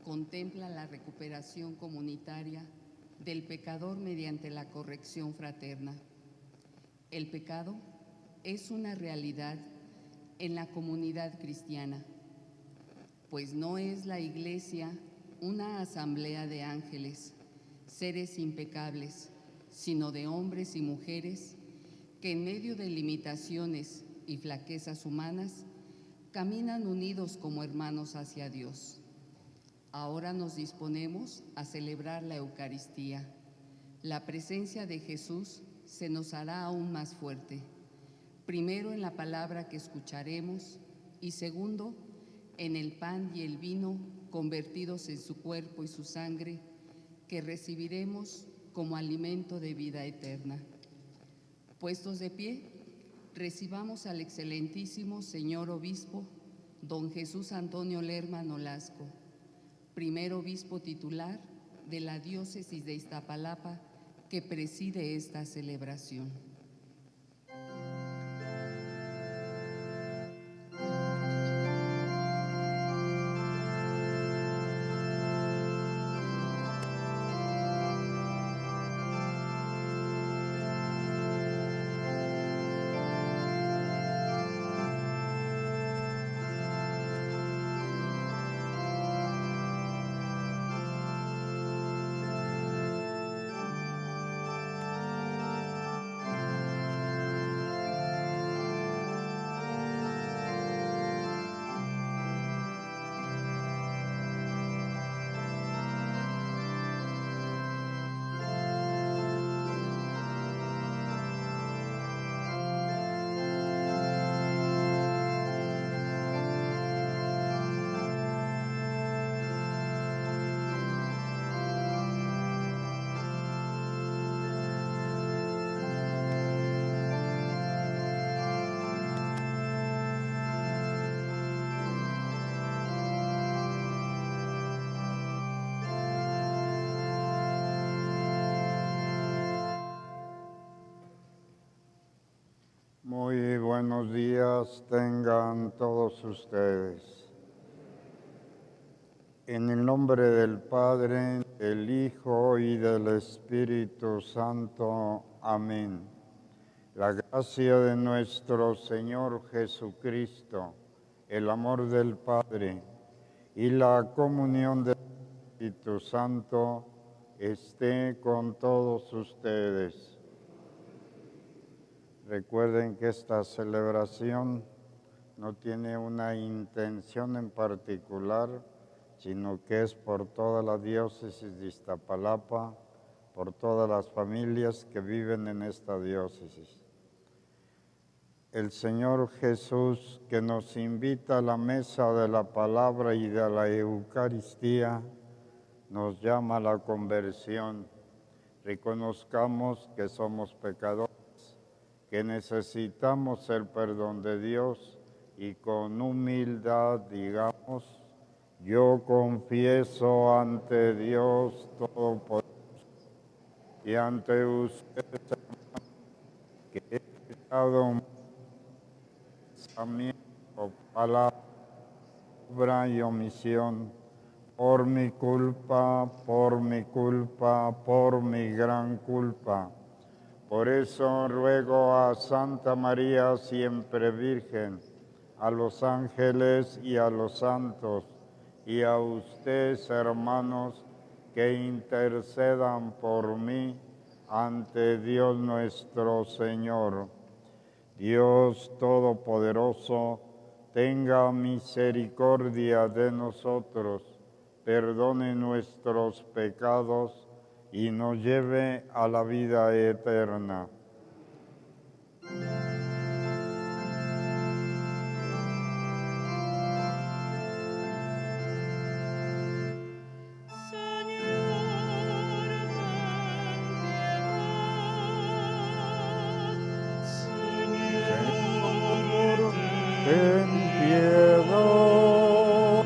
Contempla la recuperación comunitaria del pecador mediante la corrección fraterna. El pecado es una realidad en la comunidad cristiana, pues no es la Iglesia una asamblea de ángeles, seres impecables, sino de hombres y mujeres que en medio de limitaciones y flaquezas humanas caminan unidos como hermanos hacia Dios. Ahora nos disponemos a celebrar la Eucaristía. La presencia de Jesús se nos hará aún más fuerte. Primero en la palabra que escucharemos y segundo en el pan y el vino convertidos en su cuerpo y su sangre que recibiremos como alimento de vida eterna. Puestos de pie, recibamos al excelentísimo señor obispo, don Jesús Antonio Lerma Nolasco, primer obispo titular de la diócesis de Iztapalapa, que preside esta celebración. Muy buenos días tengan todos ustedes. En el nombre del Padre, del Hijo y del Espíritu Santo. Amén. La gracia de nuestro Señor Jesucristo, el amor del Padre y la comunión del Espíritu Santo esté con todos ustedes. Recuerden que esta celebración no tiene una intención en particular, sino que es por toda la diócesis de Iztapalapa, por todas las familias que viven en esta diócesis. El Señor Jesús, que nos invita a la mesa de la palabra y de la Eucaristía, nos llama a la conversión. Reconozcamos que somos pecadores, que necesitamos el perdón de Dios y con humildad digamos: yo confieso ante Dios Todopoderoso y ante ustedes, hermanos, que he pecado en pensamiento, palabra, obra y omisión, por mi culpa, por mi gran culpa. Por eso ruego a Santa María, siempre Virgen, a los ángeles y a los santos, y a ustedes, hermanos, que intercedan por mí ante Dios nuestro Señor. Dios Todopoderoso, tenga misericordia de nosotros, perdone nuestros pecados y nos lleve a la vida eterna. Señor, ten piedad.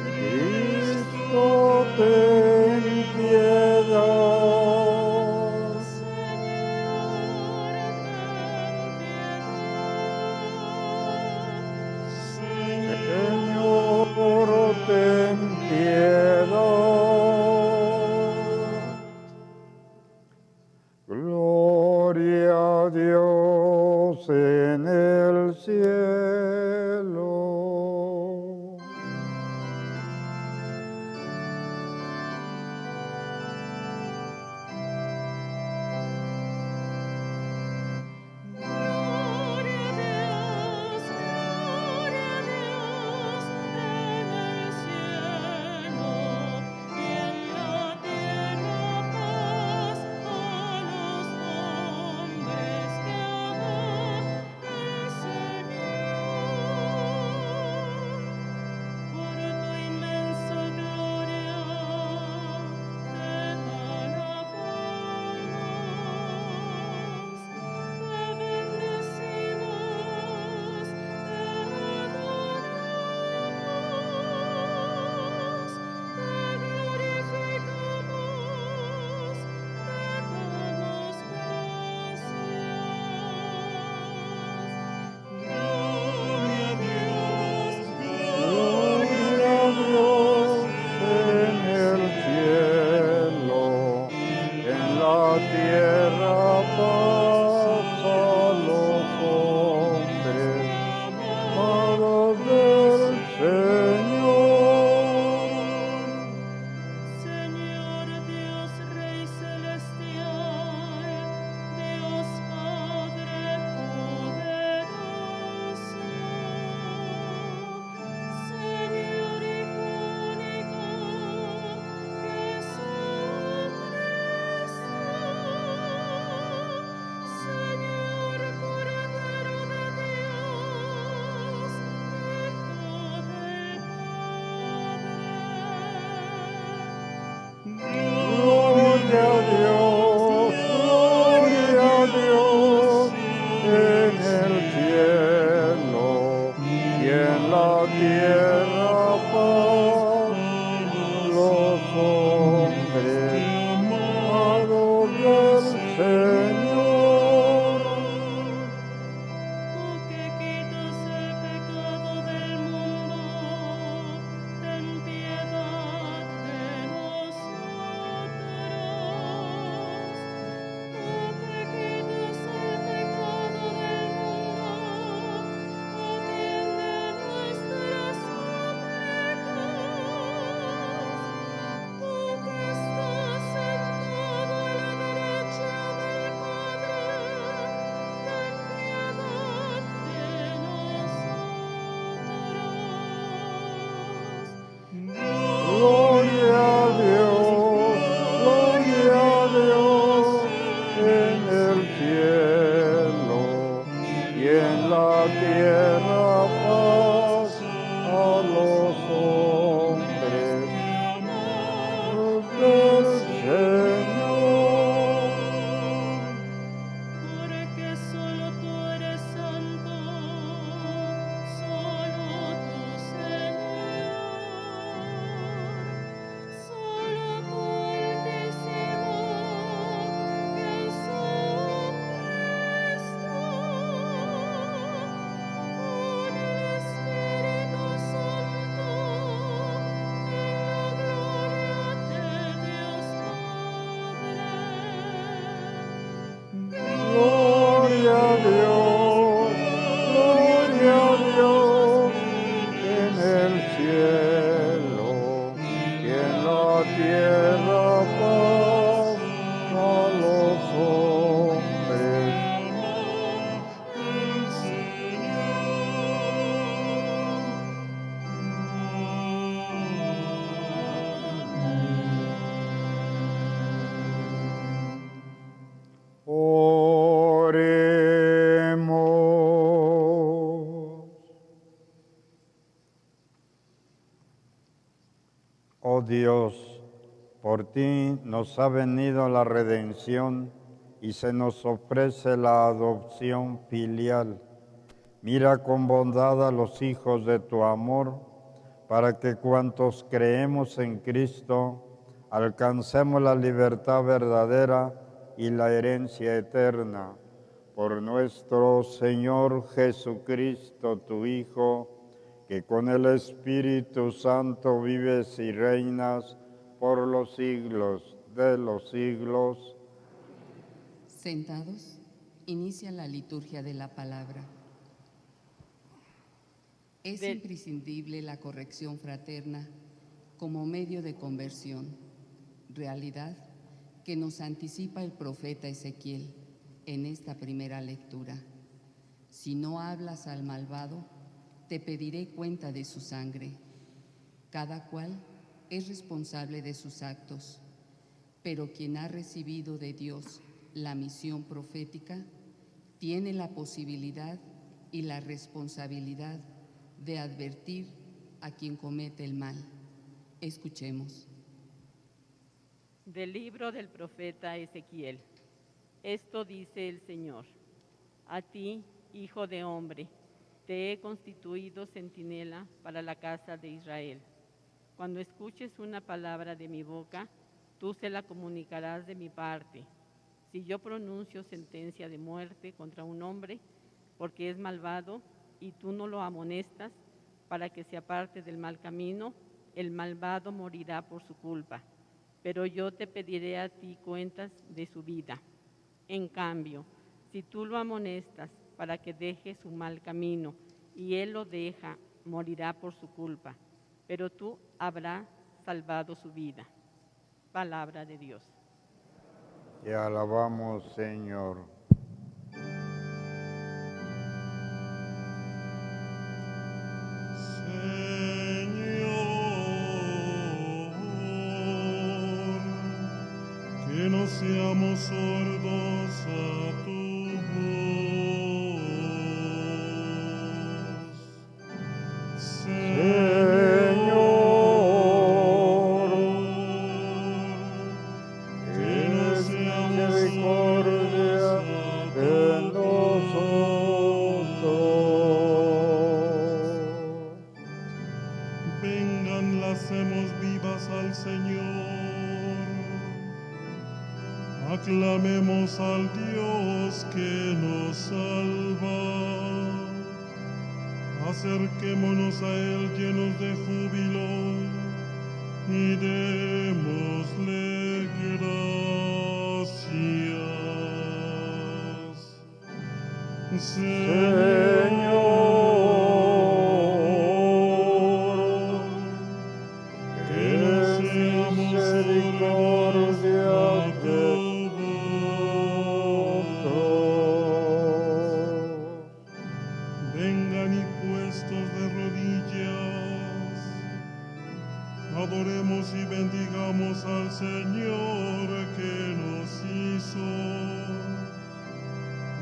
Cristo, ten piedad. Señor, ten piedad. Gloria a Dios en el cielo. Oh Dios, por ti nos ha venido la redención y se nos ofrece la adopción filial. Mira con bondad a los hijos de tu amor, para que cuantos creemos en Cristo alcancemos la libertad verdadera y la herencia eterna. Por nuestro Señor Jesucristo, tu Hijo, que con el Espíritu Santo vives y reinas por los siglos de los siglos. Sentados, inicia la liturgia de la palabra. Es imprescindible la corrección fraterna como medio de conversión, realidad que nos anticipa el profeta Ezequiel en esta primera lectura. Si no hablas al malvado, te pediré cuenta de su sangre. Cada cual es responsable de sus actos, pero quien ha recibido de Dios la misión profética tiene la posibilidad y la responsabilidad de advertir a quien comete el mal. Escuchemos. Del libro del profeta Ezequiel. Esto dice el Señor: a ti, hijo de hombre, te he constituido centinela para la casa de Israel. Cuando escuches una palabra de mi boca, tú se la comunicarás de mi parte. Si yo pronuncio sentencia de muerte contra un hombre, porque es malvado, y tú no lo amonestas para que se aparte del mal camino, el malvado morirá por su culpa, pero yo te pediré a ti cuentas de su vida. En cambio, si tú lo amonestas para que deje su mal camino, y él lo deja, morirá por su culpa, pero tú habrás salvado su vida. Palabra de Dios. Te alabamos, Señor. Que no seamos sordos a tu voz. Señor, que no seamos sordos a nosotros. Vengan, hacemos vivas al Señor. Aclamemos al Dios que nos salva. Acerquémonos a Él llenos de júbilo y démosle gracias. Señor, que no seamos sordos a tu vengan y puestos de rodillas, adoremos y bendigamos al Señor que nos hizo.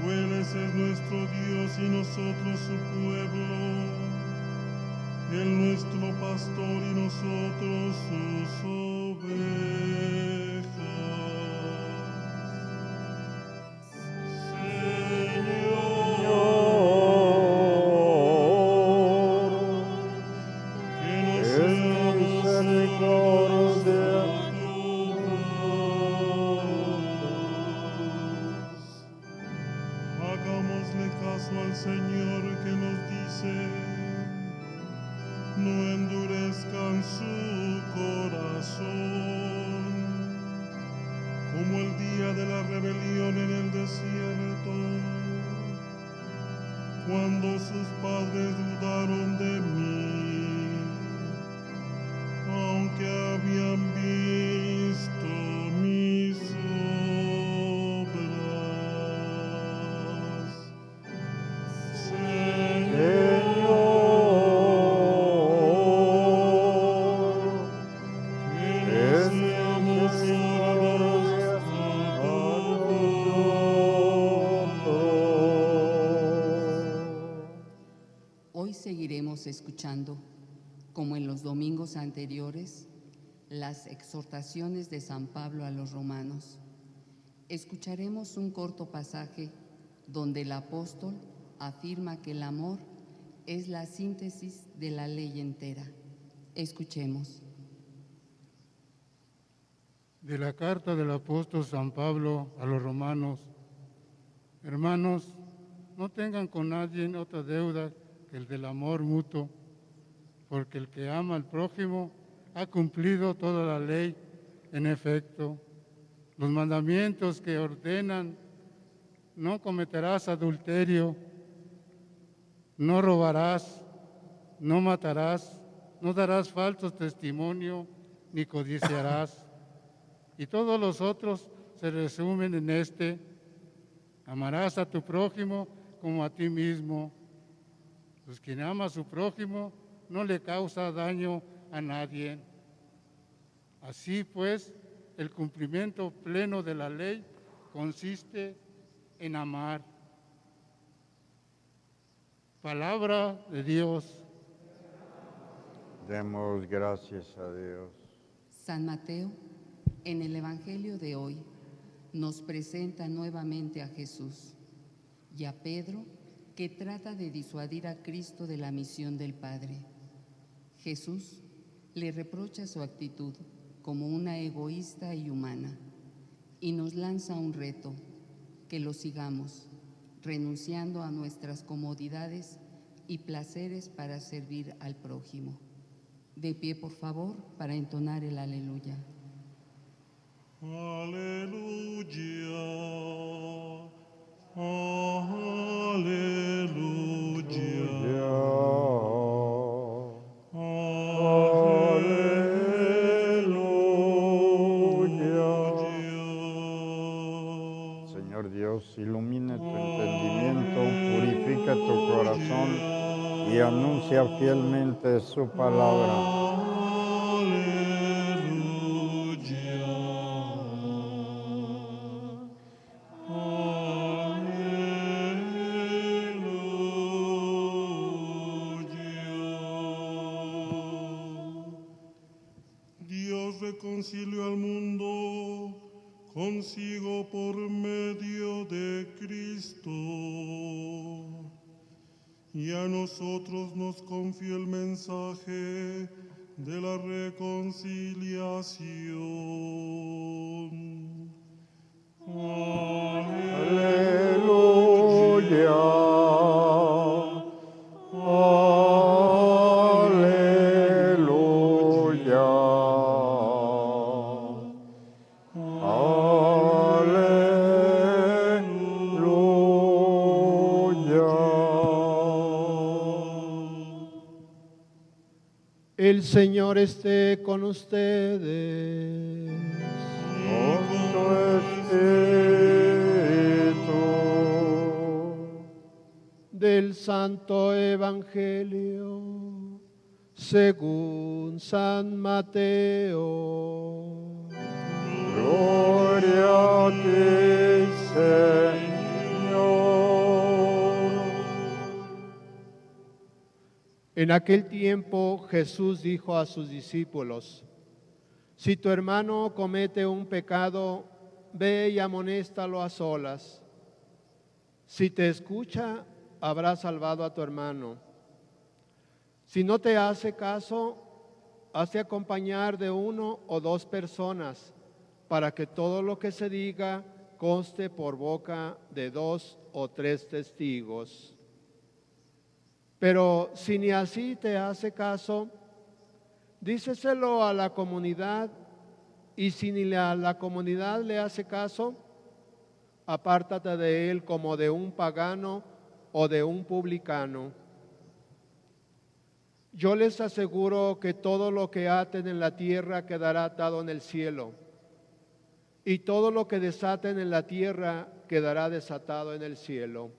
Él es nuestro Dios y nosotros su pueblo, Él nuestro pastor y nosotros sus ovejas. Hagámosle caso al Señor que nos dice: no endurezcan su corazón, como el día de la rebelión en el desierto, cuando sus padres dudaron de mí, aunque habían visto mis obras. Hoy seguiremos escuchando, como en los domingos anteriores, las exhortaciones de San Pablo a los romanos. Escucharemos un corto pasaje donde el apóstol afirma que el amor es la síntesis de la ley entera. Escuchemos. De la carta del apóstol San Pablo a los romanos. Hermanos, no tengan con nadie otra deuda que el del amor mutuo, porque el que ama al prójimo ha cumplido toda la ley. En efecto, los mandamientos que ordenan: no cometerás adulterio, no robarás, no matarás, no darás falso testimonio, ni codiciarás. Y todos los otros se resumen en este: amarás a tu prójimo como a ti mismo. Pues quien ama a su prójimo no le causa daño a nadie. Así pues, el cumplimiento pleno de la ley consiste en amar. Palabra de Dios. Demos gracias a Dios. San Mateo, en el Evangelio de hoy, nos presenta nuevamente a Jesús y a Pedro, que trata de disuadir a Cristo de la misión del Padre. Jesús le reprocha su actitud como una egoísta y humana y nos lanza un reto: que lo sigamos, renunciando a nuestras comodidades y placeres para servir al prójimo. De pie, por favor, para entonar el aleluya. Aleluya, aleluya, aleluya. Señor Dios, ilumina tu entendimiento, purifica tu corazón y anuncia fielmente su palabra. Dios reconcilió al mundo consigo por medio de Cristo, y a nosotros nos confió el mensaje de la reconciliación. El Señor esté con ustedes. Con tu espíritu. Del Santo Evangelio según San Mateo. Gloria a ti, Señor. En aquel tiempo Jesús dijo a sus discípulos: si tu hermano comete un pecado, ve y amonéstalo a solas. Si te escucha, habrás salvado a tu hermano. Si no te hace caso, hazte acompañar de 1 o 2 personas, para que todo lo que se diga conste por boca de 2 o 3 testigos. Pero si ni así te hace caso, díceselo a la comunidad, y si ni a la comunidad le hace caso, apártate de él como de un pagano o de un publicano. Yo les aseguro que todo lo que aten en la tierra quedará atado en el cielo, y todo lo que desaten en la tierra quedará desatado en el cielo.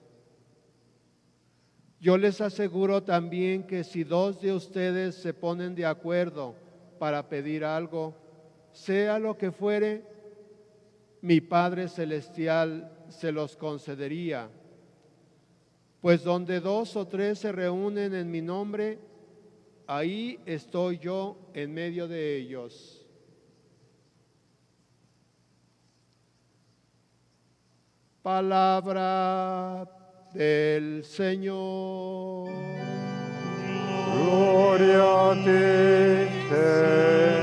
Yo les aseguro también que si 2 de ustedes se ponen de acuerdo para pedir algo, sea lo que fuere, mi Padre Celestial se los concedería. Pues donde 2 o 3 se reúnen en mi nombre, ahí estoy yo en medio de ellos. Palabra del Señor. Gloria a ti, Señor.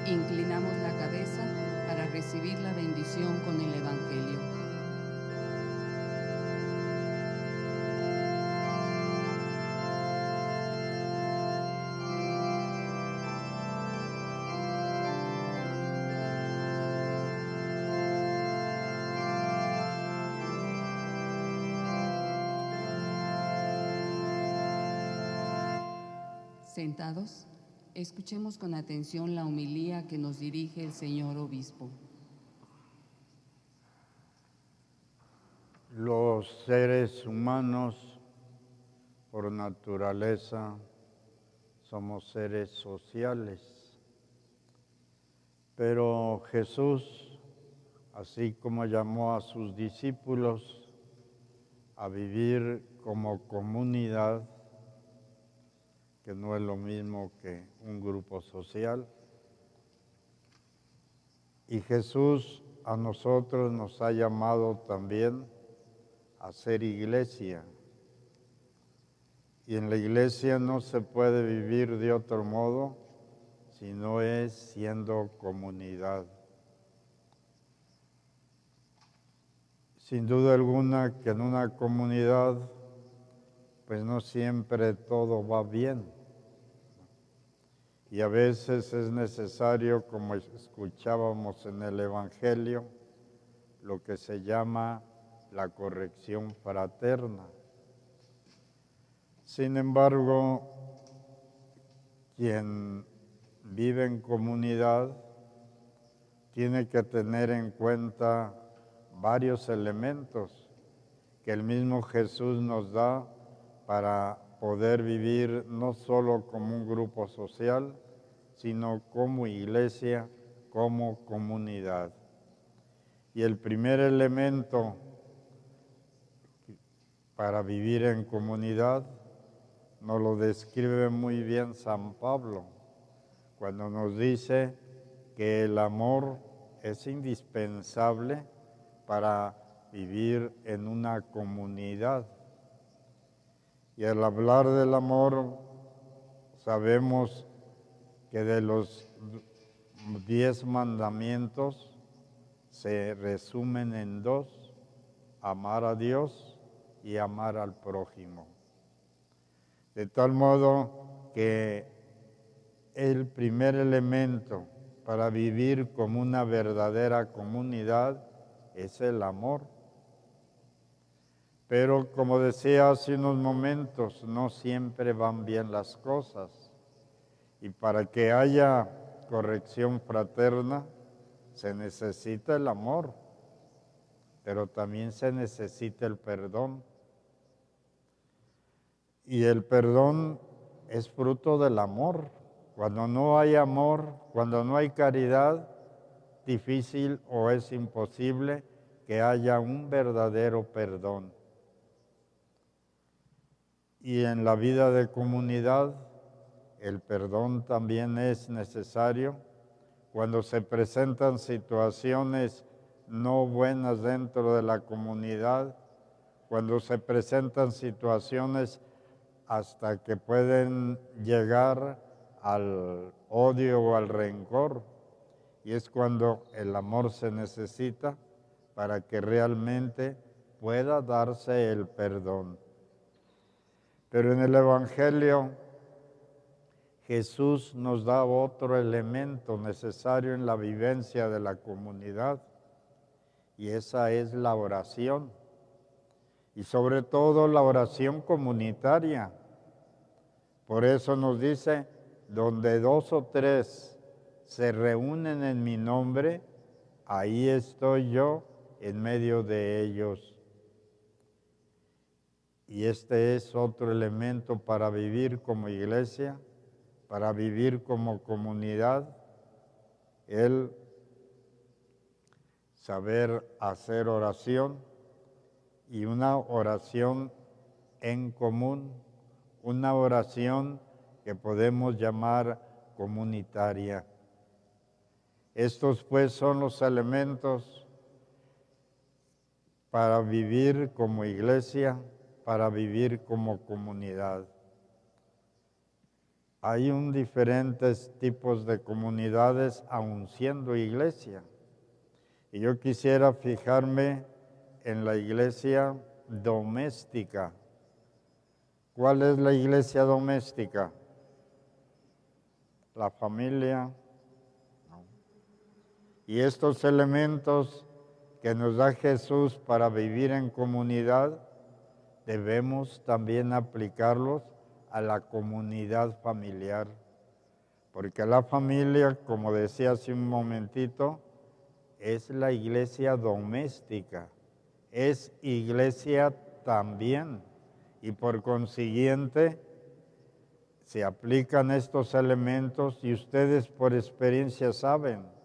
Inclinamos la cabeza para recibir la bendición con el Evangelio. Sentados, escuchemos con atención la homilía que nos dirige el señor obispo. Los seres humanos, por naturaleza, somos seres sociales. Pero Jesús, así como llamó a sus discípulos a vivir como comunidad, que no es lo mismo que un grupo social, y Jesús a nosotros nos ha llamado también a ser iglesia. Y en la iglesia no se puede vivir de otro modo si no es siendo comunidad. Sin duda alguna que en una comunidad pues no siempre todo va bien. Y a veces es necesario, como escuchábamos en el Evangelio, lo que se llama la corrección fraterna. Sin embargo, quien vive en comunidad tiene que tener en cuenta varios elementos que el mismo Jesús nos da para poder vivir no solo como un grupo social, sino como iglesia, como comunidad. Y el primer elemento para vivir en comunidad nos lo describe muy bien San Pablo, cuando nos dice que el amor es indispensable para vivir en una comunidad. Y al hablar del amor, sabemos que de los 10 mandamientos se resumen en 2, amar a Dios y amar al prójimo. De tal modo que el primer elemento para vivir como una verdadera comunidad es el amor. Pero como decía hace unos momentos, no siempre van bien las cosas. Y para que haya corrección fraterna, se necesita el amor, pero también se necesita el perdón. Y el perdón es fruto del amor. Cuando no hay amor, cuando no hay caridad, difícil o es imposible que haya un verdadero perdón. Y en la vida de comunidad, el perdón también es necesario cuando se presentan situaciones no buenas dentro de la comunidad, cuando se presentan situaciones hasta que pueden llegar al odio o al rencor. Y es cuando el amor se necesita para que realmente pueda darse el perdón. Pero en el Evangelio, Jesús nos da otro elemento necesario en la vivencia de la comunidad, y esa es la oración, y sobre todo la oración comunitaria. Por eso nos dice, donde 2 o 3 se reúnen en mi nombre, ahí estoy yo en medio de ellos. Y este es otro elemento para vivir como iglesia, para vivir como comunidad, el saber hacer oración y una oración en común, una oración que podemos llamar comunitaria. Estos pues son los elementos para vivir como iglesia, para vivir como comunidad. Hay diferentes tipos de comunidades aun siendo iglesia. Y yo quisiera fijarme en la iglesia doméstica. ¿Cuál es la iglesia doméstica? La familia. No. Y estos elementos que nos da Jesús para vivir en comunidad, debemos también aplicarlos a la comunidad familiar. Porque la familia, como decía hace un momentito, es la iglesia doméstica, es iglesia también. Y por consiguiente, se aplican estos elementos y ustedes por experiencia saben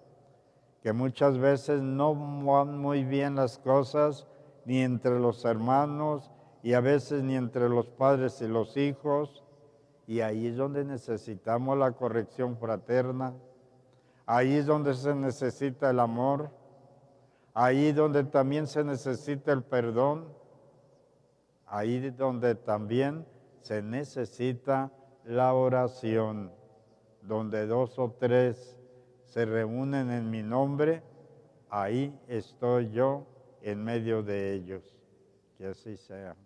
que muchas veces no van muy bien las cosas ni entre los hermanos y a veces ni entre los padres y los hijos, y ahí es donde necesitamos la corrección fraterna, ahí es donde se necesita el amor, ahí es donde también se necesita el perdón, ahí es donde también se necesita la oración, donde 2 o 3 se reúnen en mi nombre, ahí estoy yo en medio de ellos. Que así sea.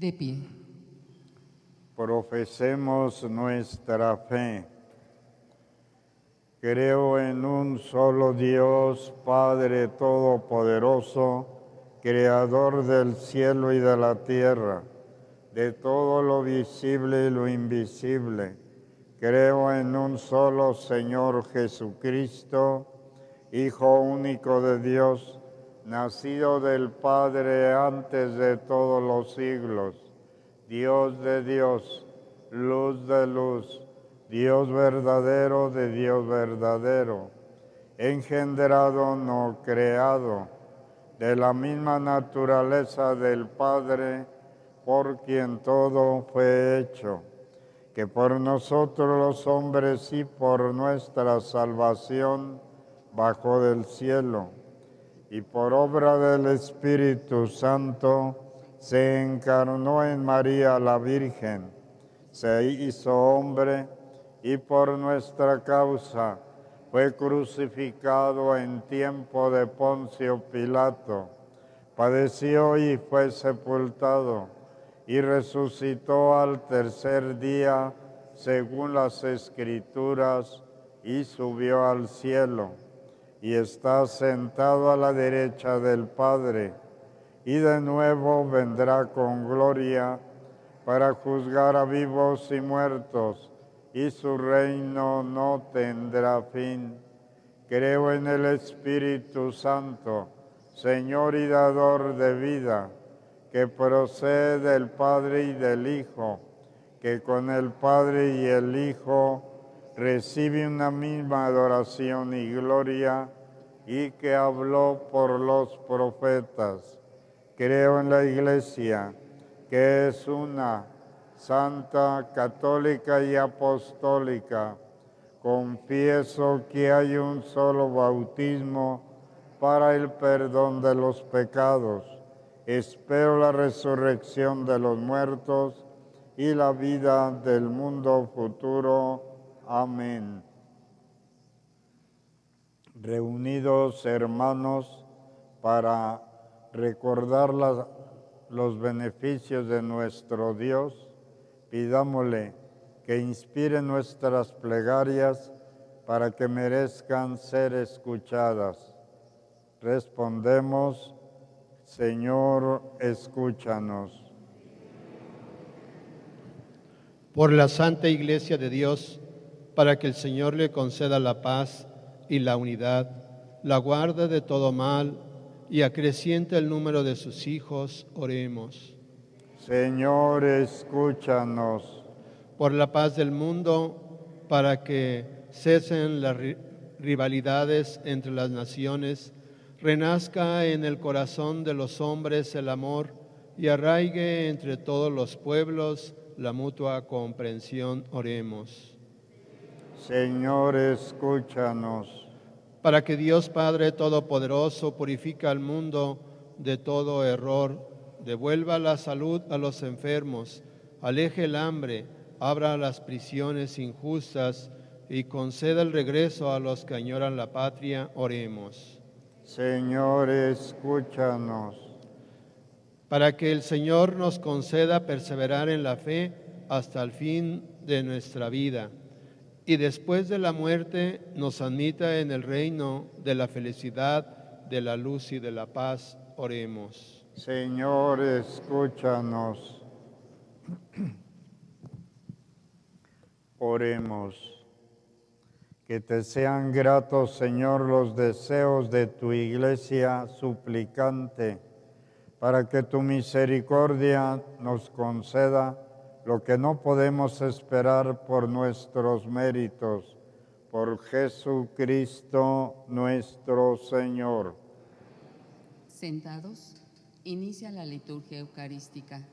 De pie. Profesemos nuestra fe. Creo en un solo Dios, Padre Todopoderoso, Creador del cielo y de la tierra, de todo lo visible y lo invisible. Creo en un solo Señor Jesucristo, Hijo único de Dios, nacido del Padre antes de todos los siglos, Dios de Dios, luz de luz, Dios verdadero de Dios verdadero, engendrado, no creado, de la misma naturaleza del Padre, por quien todo fue hecho, que por nosotros los hombres y por nuestra salvación bajó del cielo, y por obra del Espíritu Santo se encarnó en María la Virgen, se hizo hombre y por nuestra causa fue crucificado en tiempo de Poncio Pilato, padeció y fue sepultado y resucitó al tercer día según las Escrituras y subió al cielo y está sentado a la derecha del Padre y de nuevo vendrá con gloria para juzgar a vivos y muertos, y su reino no tendrá fin. Creo en el Espíritu Santo, Señor y dador de vida, que procede del Padre y del Hijo, que con el Padre y el Hijo recibe una misma adoración y gloria, y que habló por los profetas. Creo en la Iglesia, que es una, santa, católica y apostólica. Confieso que hay un solo bautismo para el perdón de los pecados. Espero la resurrección de los muertos y la vida del mundo futuro. Amén. Reunidos, hermanos, para recordar los beneficios de nuestro Dios, pidámosle que inspire nuestras plegarias para que merezcan ser escuchadas. Respondemos, Señor, escúchanos. Por la Santa Iglesia de Dios, para que el Señor le conceda la paz y la unidad, la guarde de todo mal y acreciente el número de sus hijos, oremos. Señor, escúchanos. Por la paz del mundo, para que cesen las rivalidades entre las naciones, renazca en el corazón de los hombres el amor y arraigue entre todos los pueblos la mutua comprensión, oremos. Señor, escúchanos. Para que Dios Padre Todopoderoso purifique al mundo de todo error, devuelva la salud a los enfermos, aleje el hambre, abra las prisiones injustas y conceda el regreso a los que añoran la patria, oremos. Señor, escúchanos. Para que el Señor nos conceda perseverar en la fe hasta el fin de nuestra vida y después de la muerte nos admita en el reino de la felicidad, de la luz y de la paz, oremos. Señor, escúchanos. Oremos. Que te sean gratos, Señor, los deseos de tu iglesia suplicante, para que tu misericordia nos conceda lo que no podemos esperar por nuestros méritos. Por Jesucristo nuestro Señor. Sentados, inicia la liturgia eucarística.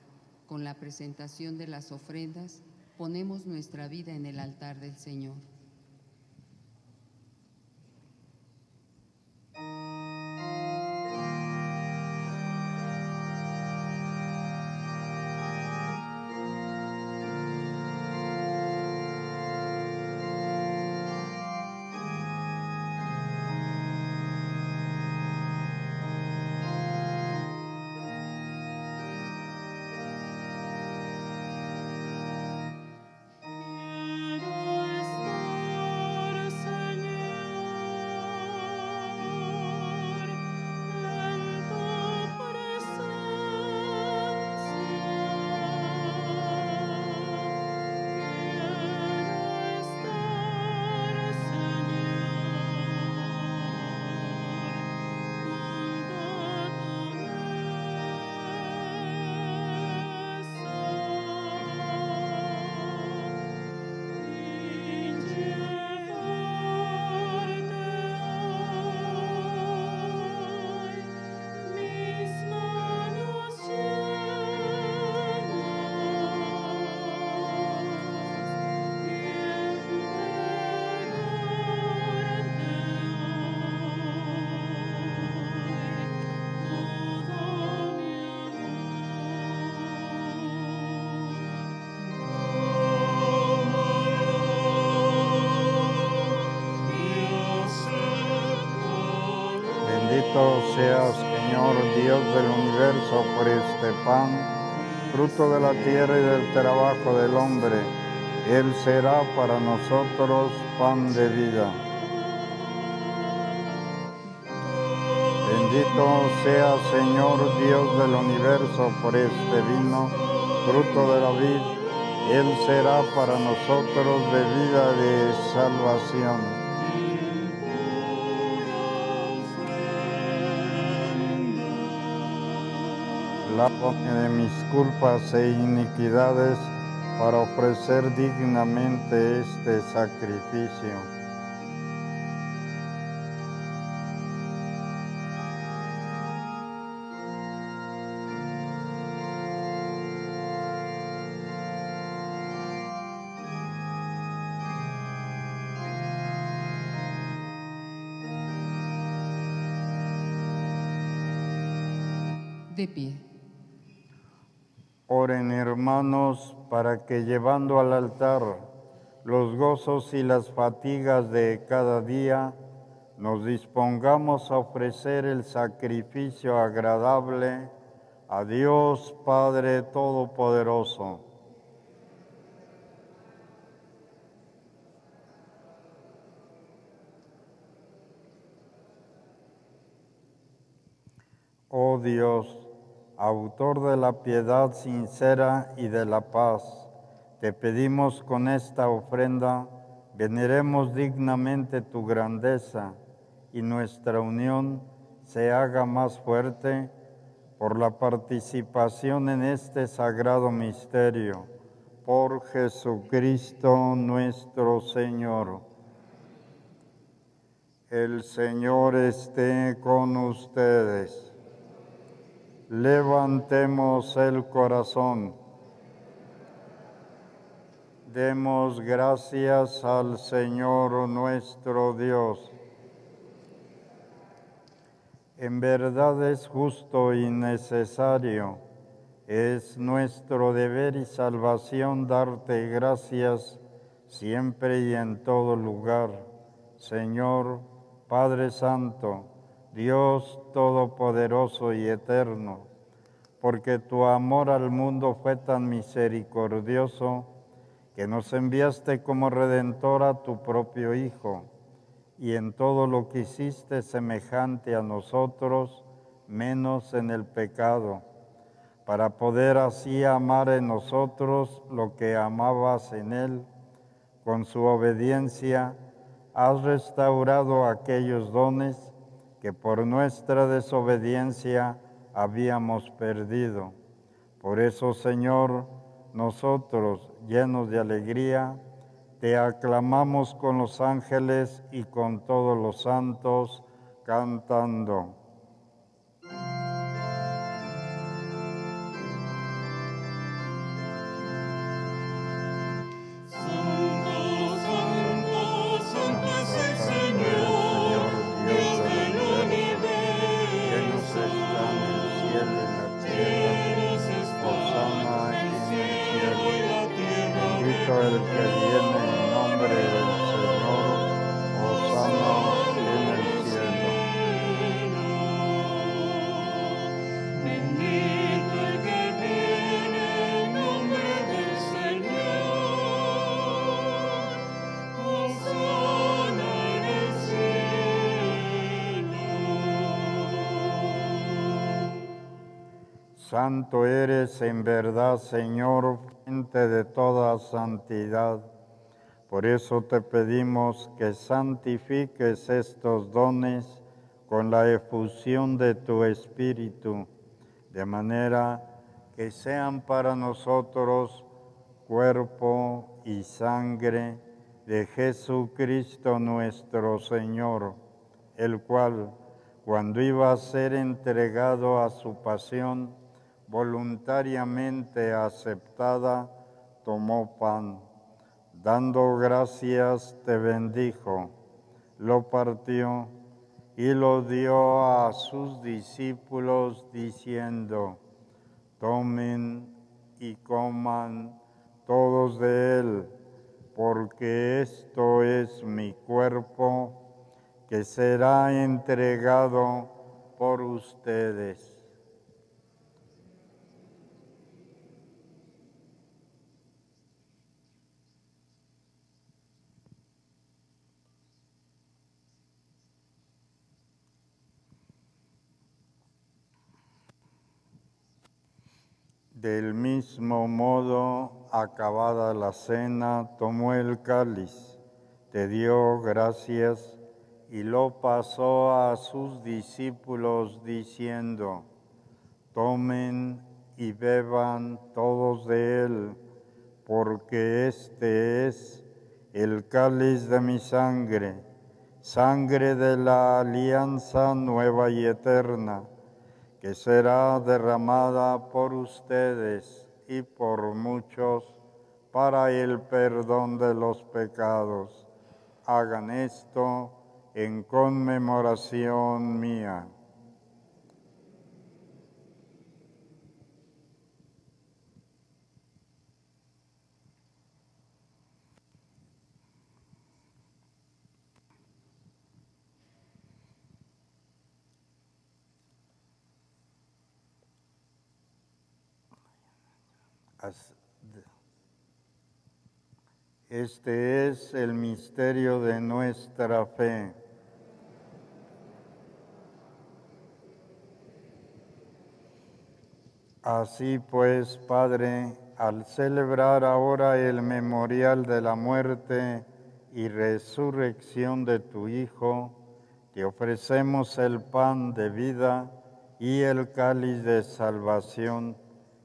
Con la presentación de las ofrendas, ponemos nuestra vida en el altar del Señor. Bendito seas, Señor, Dios del universo, por este pan, fruto de la tierra y del trabajo del hombre. Él será para nosotros pan de vida. Bendito seas, Señor, Dios del universo, por este vino, fruto de la vid. Él será para nosotros bebida de salvación. Lávame de mis culpas e iniquidades para ofrecer dignamente este sacrificio. De pie. Oren, hermanos, para que llevando al altar los gozos y las fatigas de cada día, nos dispongamos a ofrecer el sacrificio agradable a Dios Padre Todopoderoso. oh Dios, autor de la piedad sincera y de la paz, te pedimos con esta ofrenda, veneremos dignamente tu grandeza y nuestra unión se haga más fuerte por la participación en este sagrado misterio. Por Jesucristo nuestro Señor. El Señor esté con ustedes. Levantemos el corazón. Demos gracias al Señor nuestro Dios. En verdad es justo y necesario, es nuestro deber y salvación darte gracias siempre y en todo lugar, Señor, Padre Santo, Dios Todopoderoso y Eterno, porque tu amor al mundo fue tan misericordioso que nos enviaste como Redentor a tu propio Hijo, y en todo lo que hiciste semejante a nosotros, menos en el pecado, para poder así amar en nosotros lo que amabas en Él. Con su obediencia has restaurado aquellos dones que por nuestra desobediencia habíamos perdido. Por eso, Señor, nosotros, llenos de alegría, te aclamamos con los ángeles y con todos los santos, cantando. El que viene en nombre del Señor, hosana en el cielo. Bendito el que viene en nombre del Señor, hosana en el cielo. Santo eres en verdad, Señor, fuente de toda santidad. Por eso te pedimos que santifiques estos dones con la efusión de tu Espíritu, de manera que sean para nosotros cuerpo y sangre de Jesucristo nuestro Señor, el cual, cuando iba a ser entregado a su pasión, voluntariamente aceptada, tomó pan, dando gracias te bendijo, lo partió y lo dio a sus discípulos diciendo: tomen y coman todos de él, porque esto es mi cuerpo que será entregado por ustedes. Del mismo modo, acabada la cena, tomó el cáliz, te dio gracias y lo pasó a sus discípulos diciendo: tomen y beban todos de él, porque este es el cáliz de mi sangre, sangre de la alianza nueva y eterna, que será derramada por ustedes y por muchos para el perdón de los pecados. Hagan esto en conmemoración mía. Este es el misterio de nuestra fe. Así pues, Padre, al celebrar ahora el memorial de la muerte y resurrección de tu Hijo, te ofrecemos el pan de vida y el cáliz de salvación,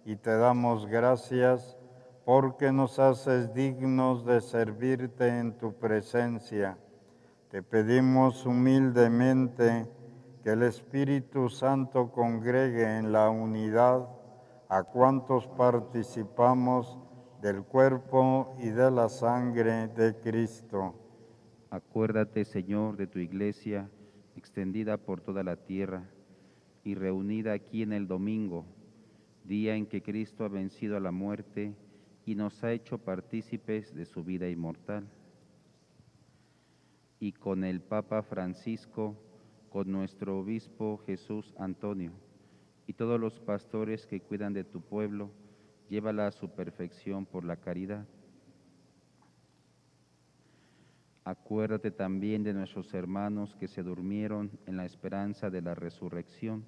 y te damos gracias porque nos haces dignos de servirte en tu presencia. Te pedimos humildemente que el Espíritu Santo congregue en la unidad a cuantos participamos del cuerpo y de la sangre de Cristo. Acuérdate, Señor, de tu iglesia extendida por toda la tierra y reunida aquí en el domingo, día en que Cristo ha vencido a la muerte y nos ha hecho partícipes de su vida inmortal. Y con el Papa Francisco, con nuestro obispo Jesús Antonio, y todos los pastores que cuidan de tu pueblo, llévala a su perfección por la caridad. Acuérdate también de nuestros hermanos que se durmieron en la esperanza de la resurrección,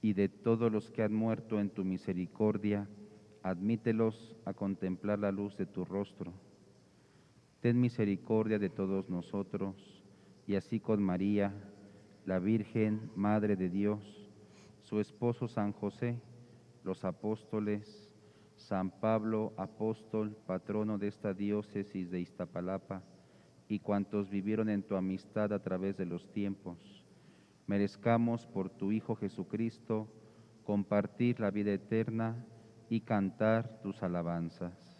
y de todos los que han muerto en tu misericordia, admítelos a contemplar la luz de tu rostro. Ten misericordia de todos nosotros, y así con María, la Virgen, Madre de Dios, su esposo San José, los apóstoles, San Pablo, apóstol, patrono de esta diócesis de Iztapalapa, y cuantos vivieron en tu amistad a través de los tiempos, merezcamos por tu Hijo Jesucristo compartir la vida eterna y cantar tus alabanzas.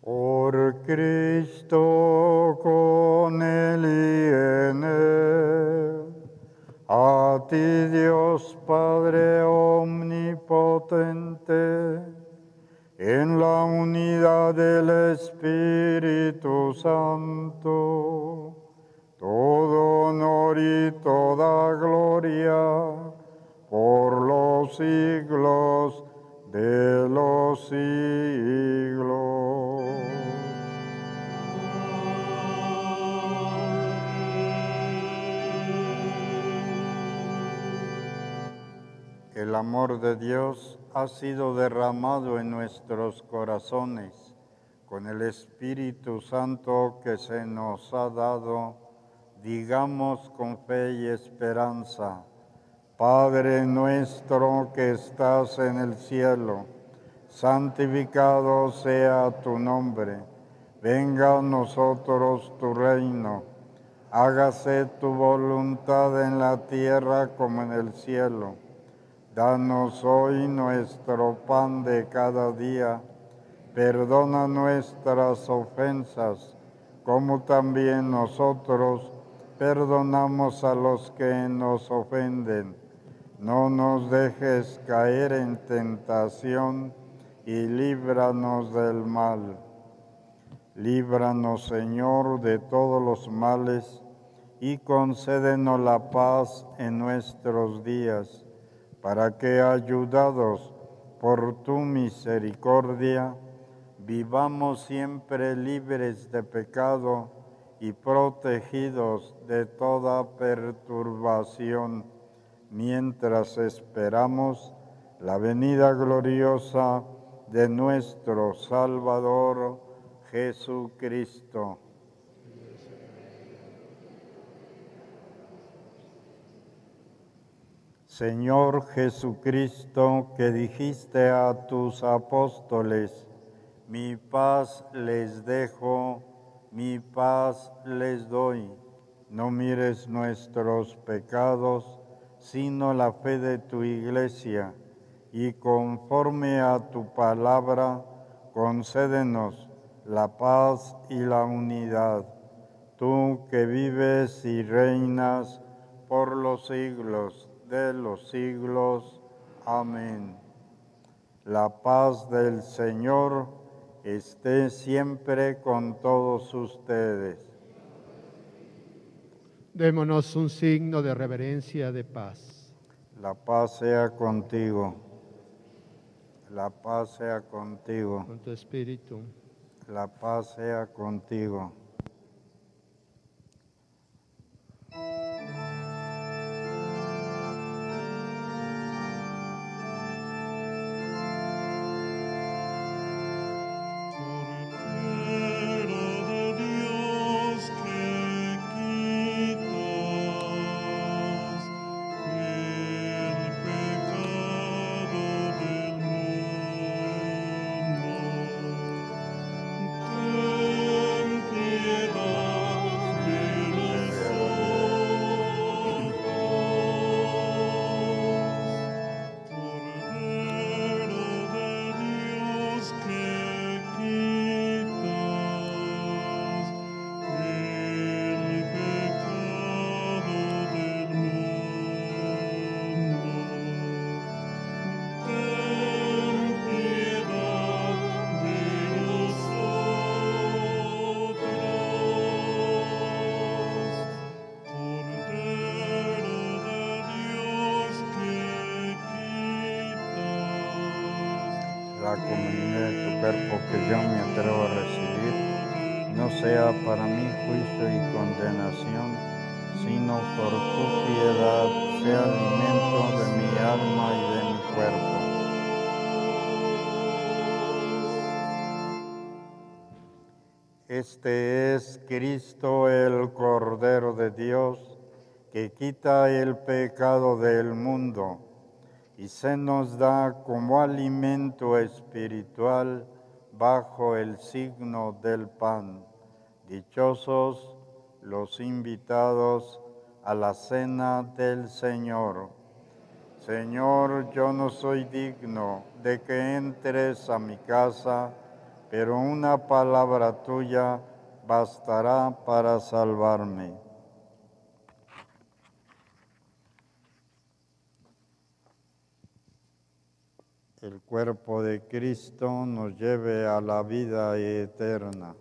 Por Cristo, con Él y en Él, a ti Dios Padre omnipotente, en la unidad del Espíritu Santo, todo honor y toda gloria por los siglos de los siglos. El amor de Dios ha sido derramado en nuestros corazones con el Espíritu Santo que se nos ha dado. Digamos con fe y esperanza: Padre nuestro que estás en el cielo, santificado sea tu nombre. Venga a nosotros tu reino. Hágase tu voluntad en la tierra como en el cielo. Danos hoy nuestro pan de cada día. Perdona nuestras ofensas, como también nosotros perdonamos a los que nos ofenden. No nos dejes caer en tentación y líbranos del mal. Líbranos, Señor, de todos los males y concédenos la paz en nuestros días, para que, ayudados por tu misericordia, vivamos siempre libres de pecado y protegidos de toda perturbación, mientras esperamos la venida gloriosa de nuestro Salvador Jesucristo. Señor Jesucristo, que dijiste a tus apóstoles: mi paz les dejo, mi paz les doy. No mires nuestros pecados, sino la fe de tu Iglesia, y conforme a tu palabra, concédenos la paz y la unidad. Tú que vives y reinas por los siglos de los siglos. Amén. La paz del Señor esté siempre con todos ustedes. Démonos un signo de reverencia de paz. La paz sea contigo. La paz sea contigo. Con tu espíritu. La paz sea contigo. la comunión de tu cuerpo que yo me atrevo a recibir, no sea para mí juicio y condenación, sino por tu piedad sea alimento de mi alma y de mi cuerpo. Este es Cristo, el Cordero de Dios, que quita el pecado del mundo y se nos da como alimento espiritual bajo el signo del pan. Dichosos los invitados a la cena del Señor. Señor, yo no soy digno de que entres a mi casa, pero una palabra tuya bastará para salvarme. El cuerpo de Cristo nos lleve a la vida eterna.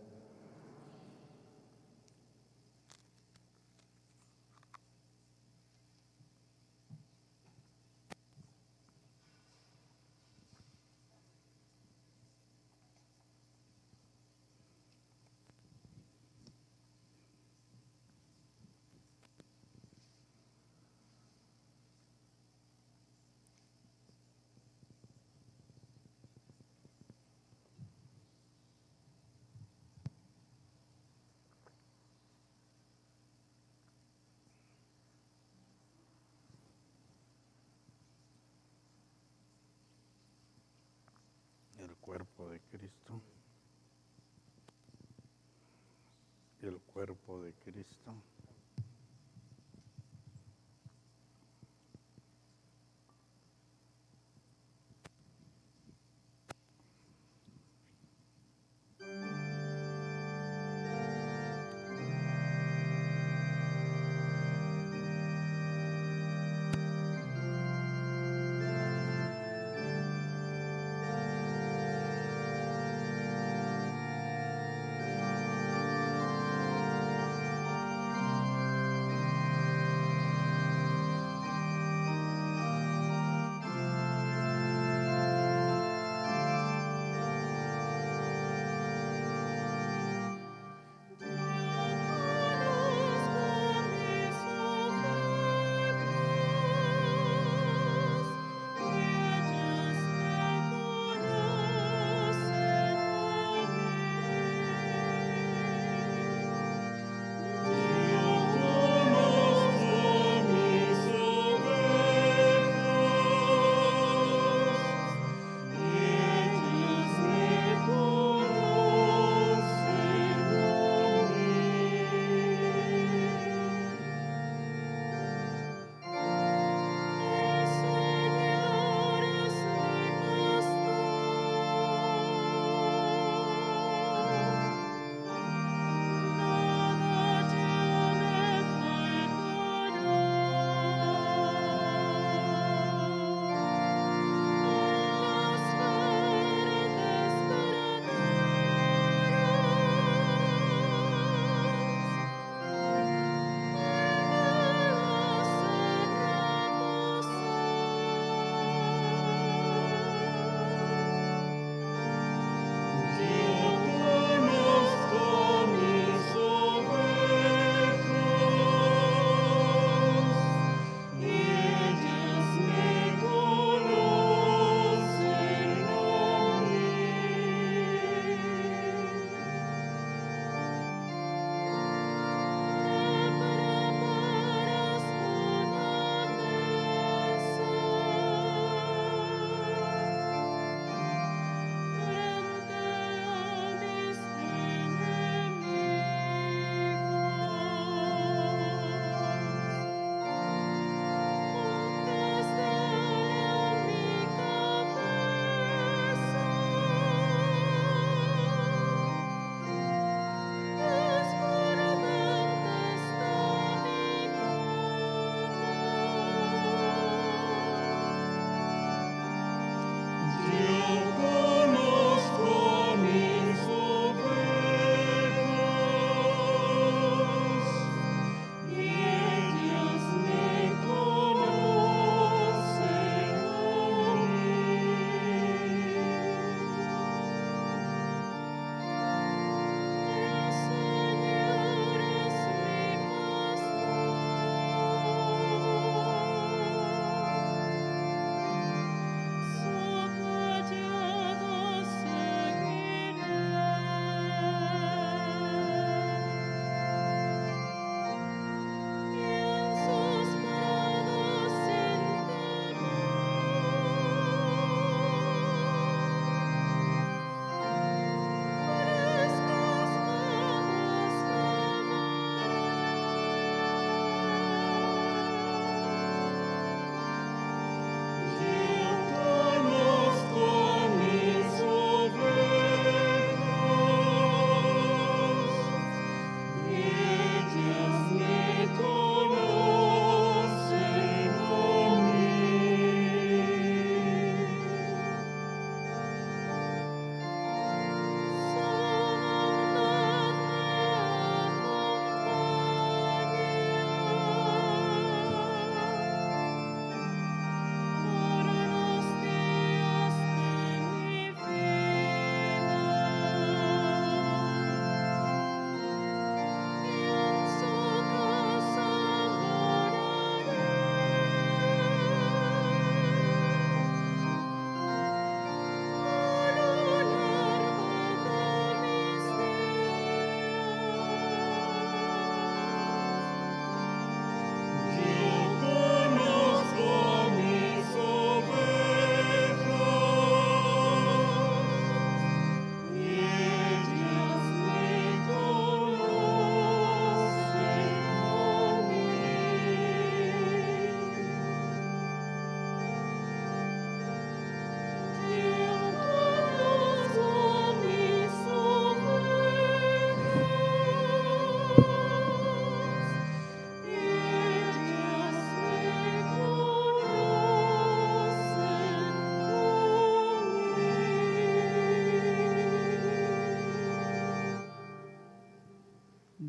El cuerpo de Cristo. El cuerpo de Cristo.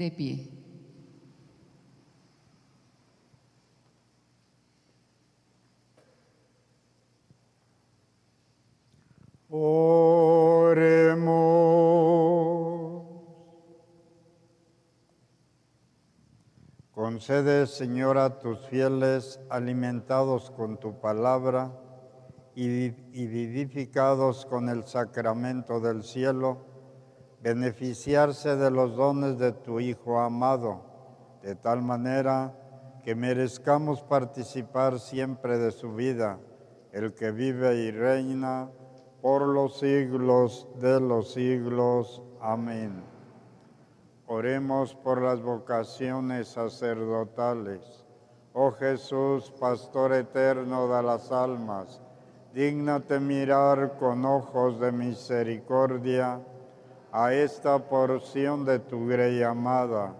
De pie. Oremos. Concede, Señor, a tus fieles, alimentados con tu palabra y vivificados con el sacramento del cielo, beneficiarse de los dones de tu Hijo amado, de tal manera que merezcamos participar siempre de su vida, el que vive y reina por los siglos de los siglos. Amén. Oremos por las vocaciones sacerdotales. Oh Jesús, Pastor eterno de las almas, dígnate mirar con ojos de misericordia a esta porción de tu grey amada.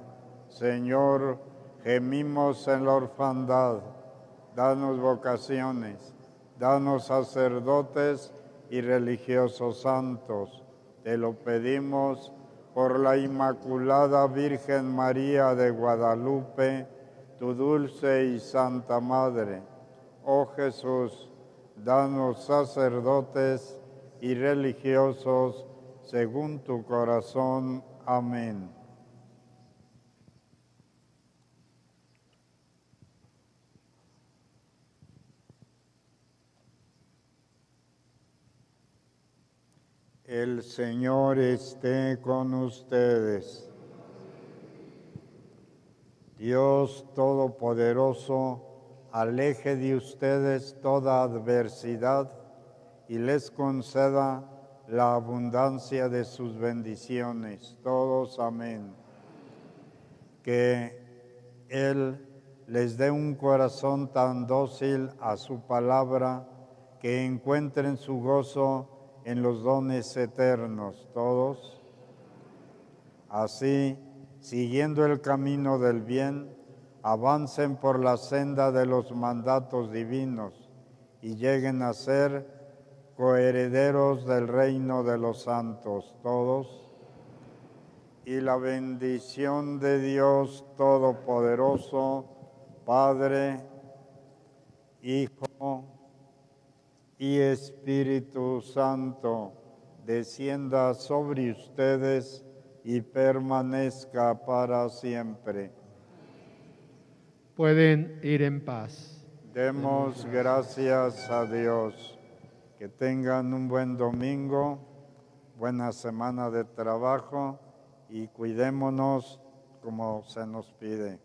Señor, gemimos en la orfandad. Danos vocaciones, danos sacerdotes y religiosos santos. Te lo pedimos por la Inmaculada Virgen María de Guadalupe, tu dulce y santa Madre. Oh Jesús, danos sacerdotes y religiosos según tu corazón. Amén. El Señor esté con ustedes. Dios Todopoderoso, aleje de ustedes toda adversidad y les conceda la abundancia de sus bendiciones. Todos, amén. Que Él les dé un corazón tan dócil a su palabra que encuentren su gozo en los dones eternos. Todos. Así, siguiendo el camino del bien, avancen por la senda de los mandatos divinos y lleguen a ser coherederos del reino de los santos. Todos. Y la bendición de Dios Todopoderoso, Padre, Hijo y Espíritu Santo, descienda sobre ustedes y permanezca para siempre. Pueden ir en paz. Demos gracias a Dios. Que tengan un buen domingo, buena semana de trabajo y cuidémonos como se nos pide.